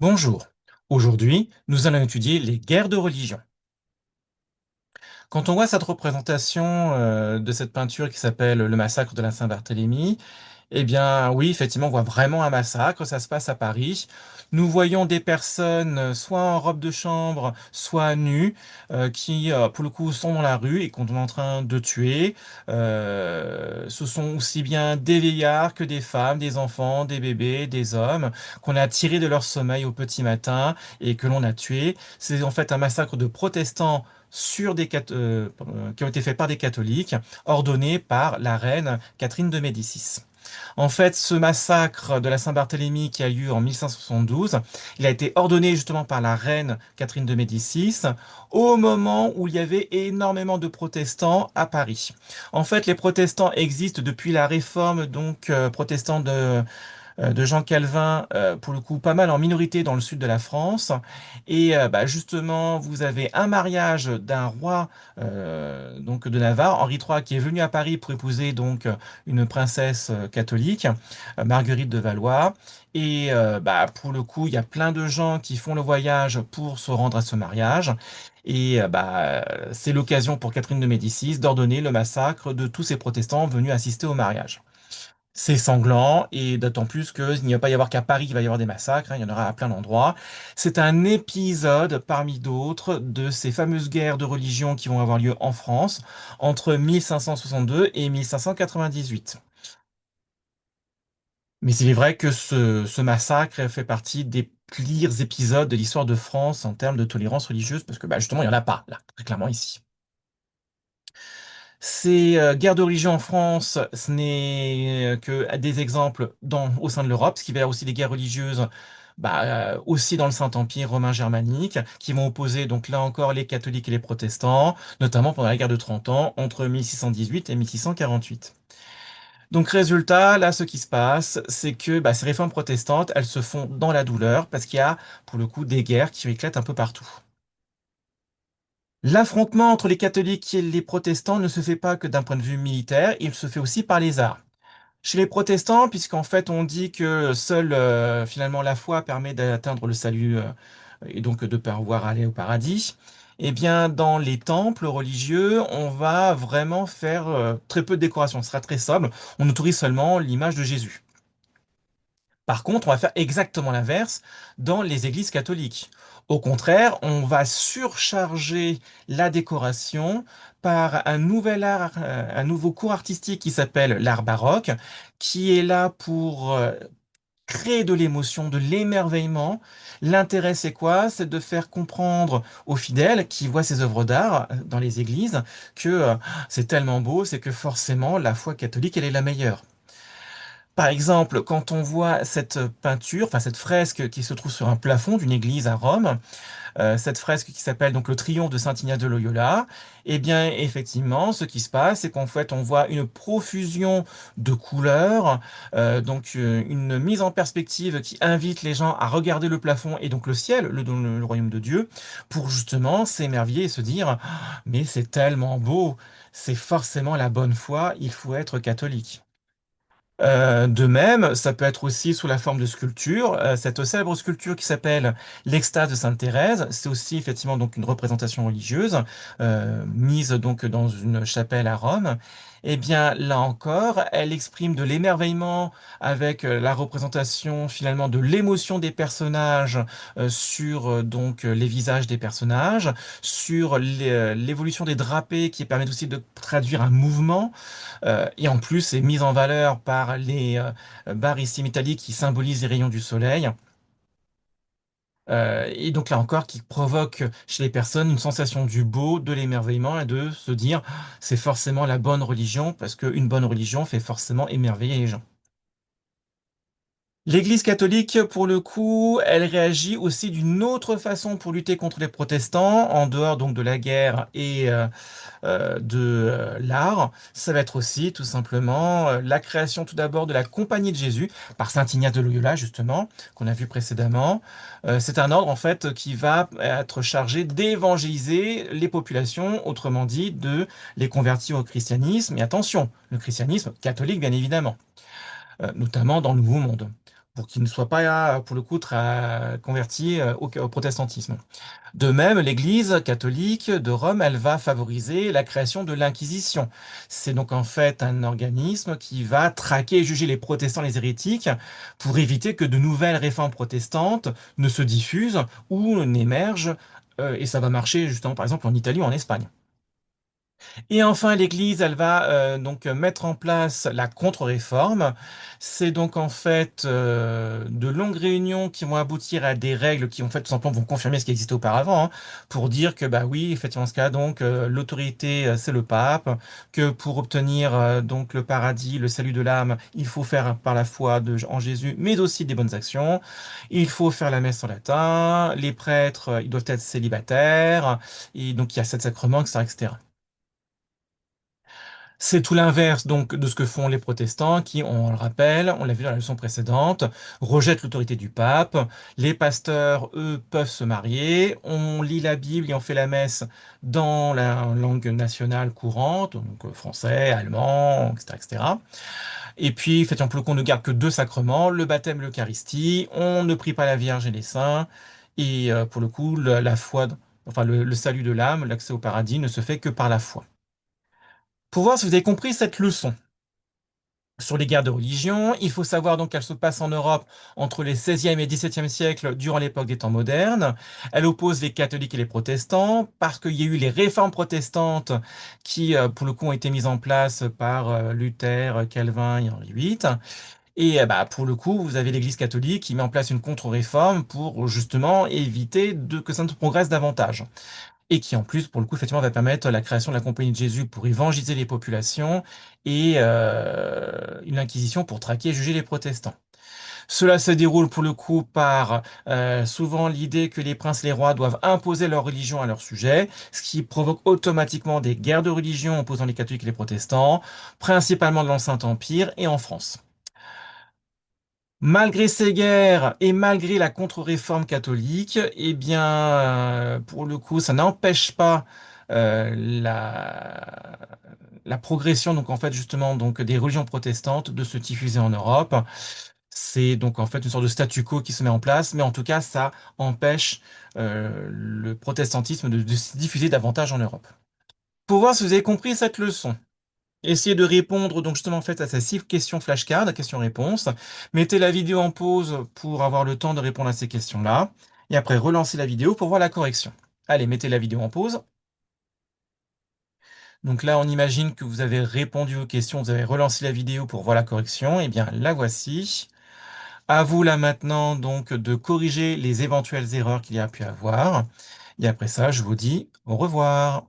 Bonjour. Aujourd'hui, nous allons étudier les guerres de religion. Quand on voit cette représentation de cette peinture qui s'appelle Le massacre de la Saint-Barthélemy, eh bien oui, effectivement, on voit vraiment un massacre, ça se passe à Paris. Nous voyons des personnes soit en robe de chambre, soit nues, qui pour le coup sont dans la rue et qu'on est en train de tuer. Ce sont aussi bien des vieillards que des femmes, des enfants, des bébés, des hommes, qu'on a tirés de leur sommeil au petit matin et que l'on a tués. C'est en fait un massacre de protestants qui ont été faits par des catholiques, ordonnés par la reine Catherine de Médicis. En fait, ce massacre de la Saint-Barthélemy qui a eu lieu en 1572, il a été ordonné justement par la reine Catherine de Médicis au moment où il y avait énormément de protestants à Paris. En fait, les protestants existent depuis la réforme protestante de Jean Calvin, pour le coup pas mal en minorité dans le sud de la France. Et justement, vous avez un mariage d'un roi donc de Navarre, Henri III, qui est venu à Paris pour épouser donc une princesse catholique, Marguerite de Valois. Et pour le coup, il y a plein de gens qui font le voyage pour se rendre à ce mariage. Et c'est l'occasion pour Catherine de Médicis d'ordonner le massacre de tous ces protestants venus assister au mariage. C'est sanglant et d'autant plus qu'il n'y va pas y avoir qu'à Paris qu'il va y avoir des massacres, hein, il y en aura à plein d'endroits. C'est un épisode parmi d'autres de ces fameuses guerres de religion qui vont avoir lieu en France entre 1562 et 1598. Mais il est vrai que ce massacre fait partie des pires épisodes de l'histoire de France en termes de tolérance religieuse, parce que justement, il n'y en a pas, là, très clairement ici. Ces guerres de religion en France, ce n'est que des exemples au sein de l'Europe, ce qui va y avoir aussi des guerres religieuses aussi dans le Saint-Empire romain germanique, qui vont opposer donc là encore les catholiques et les protestants, notamment pendant la guerre de 30 ans, entre 1618 et 1648. Donc résultat, là ce qui se passe, c'est que ces réformes protestantes, elles se font dans la douleur, parce qu'il y a pour le coup des guerres qui éclatent un peu partout. L'affrontement entre les catholiques et les protestants ne se fait pas que d'un point de vue militaire, il se fait aussi par les arts. Chez les protestants, puisqu'en fait on dit que seule finalement la foi permet d'atteindre le salut et donc de pouvoir aller au paradis, eh bien dans les temples religieux, on va vraiment faire très peu de décoration, ce sera très sobre, on autorise seulement l'image de Jésus. Par contre, on va faire exactement l'inverse dans les églises catholiques. Au contraire, on va surcharger la décoration par un nouvel art, un nouveau cours artistique qui s'appelle l'art baroque, qui est là pour créer de l'émotion, de l'émerveillement. L'intérêt, c'est quoi? C'est de faire comprendre aux fidèles qui voient ces œuvres d'art dans les églises que c'est tellement beau, c'est que forcément la foi catholique, elle est la meilleure. Par exemple, quand on voit cette peinture, enfin cette fresque qui se trouve sur un plafond d'une église à Rome, cette fresque qui s'appelle donc le Triomphe de Saint Ignace de Loyola, eh bien effectivement, ce qui se passe, c'est qu'en fait on voit une profusion de couleurs, une mise en perspective qui invite les gens à regarder le plafond et donc le ciel, le royaume de Dieu, pour justement s'émerveiller et se dire, ah, mais c'est tellement beau, c'est forcément la bonne foi, il faut être catholique. De même, ça peut être aussi sous la forme de sculpture. Cette célèbre sculpture qui s'appelle l'Extase de Sainte Thérèse, c'est aussi effectivement donc une représentation religieuse mise donc dans une chapelle à Rome. Eh bien, là encore, elle exprime de l'émerveillement avec la représentation finalement de l'émotion des personnages sur les visages des personnages, sur l'évolution des drapés qui permettent aussi de traduire un mouvement. Et en plus, c'est mis en valeur par les barres ici métalliques qui symbolisent les rayons du soleil. Et donc là encore, qui provoque chez les personnes une sensation du beau, de l'émerveillement et de se dire, ah, c'est forcément la bonne religion, parce qu'une bonne religion fait forcément émerveiller les gens. L'Église catholique, pour le coup, elle réagit aussi d'une autre façon pour lutter contre les protestants, en dehors donc de la guerre et de l'art. Ça va être aussi tout simplement la création tout d'abord de la Compagnie de Jésus par Saint Ignace de Loyola, justement, qu'on a vu précédemment. C'est un ordre en fait qui va être chargé d'évangéliser les populations, autrement dit de les convertir au christianisme. Et attention, le christianisme catholique bien évidemment, notamment dans le Nouveau Monde. pour qu'ils ne soient pas, pour le coup, convertis au protestantisme. De même, l'Église catholique de Rome, elle va favoriser la création de l'Inquisition. C'est donc en fait un organisme qui va traquer et juger les protestants, les hérétiques, pour éviter que de nouvelles réformes protestantes ne se diffusent ou n'émergent. Et ça va marcher justement, par exemple, en Italie ou en Espagne. Et enfin, l'Église, elle va donc mettre en place la contre-réforme. C'est donc en fait de longues réunions qui vont aboutir à des règles qui en fait tout simplement vont confirmer ce qui existait auparavant, hein, pour dire que bah oui, effectivement, en ce cas donc l'autorité c'est le pape, que pour obtenir donc le paradis, le salut de l'âme, il faut faire par la foi en Jésus, mais aussi des bonnes actions. Il faut faire la messe en latin. Les prêtres, ils doivent être célibataires. Et donc il y a sept sacrements, etc., etc. C'est tout l'inverse donc de ce que font les protestants qui, on le rappelle, on l'a vu dans la leçon précédente, rejettent l'autorité du pape. Les pasteurs, eux, peuvent se marier. On lit la Bible et on fait la messe dans la langue nationale courante, donc français, allemand, etc., etc. Et puis, faites pour le coup, on ne garde que deux sacrements, le baptême, l'Eucharistie. On ne prie pas la Vierge et les saints. Et pour le coup, la foi, enfin le salut de l'âme, l'accès au paradis ne se fait que par la foi. Pour voir si vous avez compris cette leçon sur les guerres de religion, il faut savoir donc qu'elles se passent en Europe entre les 16e et 17e siècles durant l'époque des temps modernes. Elle oppose les catholiques et les protestants parce qu'il y a eu les réformes protestantes qui, pour le coup, ont été mises en place par Luther, Calvin et Henri VIII. Et bah, pour le coup, vous avez l'Église catholique qui met en place une contre-réforme pour justement éviter que ça ne progresse davantage et qui en plus, pour le coup, effectivement, va permettre la création de la Compagnie de Jésus pour évangéliser les populations et une inquisition pour traquer et juger les protestants. Cela se déroule pour le coup par souvent l'idée que les princes et les rois doivent imposer leur religion à leur sujet, ce qui provoque automatiquement des guerres de religion opposant les catholiques et les protestants, principalement dans l'Ancien Empire et en France. Malgré ces guerres et malgré la contre-réforme catholique, eh bien, pour le coup, ça n'empêche pas la progression, donc en fait justement, donc des religions protestantes de se diffuser en Europe. C'est donc en fait une sorte de statu quo qui se met en place, mais en tout cas, ça empêche le protestantisme de se diffuser davantage en Europe. Pour voir si vous avez compris cette leçon. Essayez de répondre donc justement en fait à ces 6 questions flashcards, questions-réponses. Mettez la vidéo en pause pour avoir le temps de répondre à ces questions-là. Et après, relancez la vidéo pour voir la correction. Allez, mettez la vidéo en pause. Donc là, on imagine que vous avez répondu aux questions, vous avez relancé la vidéo pour voir la correction. Eh bien, la voici. À vous là maintenant donc de corriger les éventuelles erreurs qu'il y a pu avoir. Et après ça, je vous dis au revoir.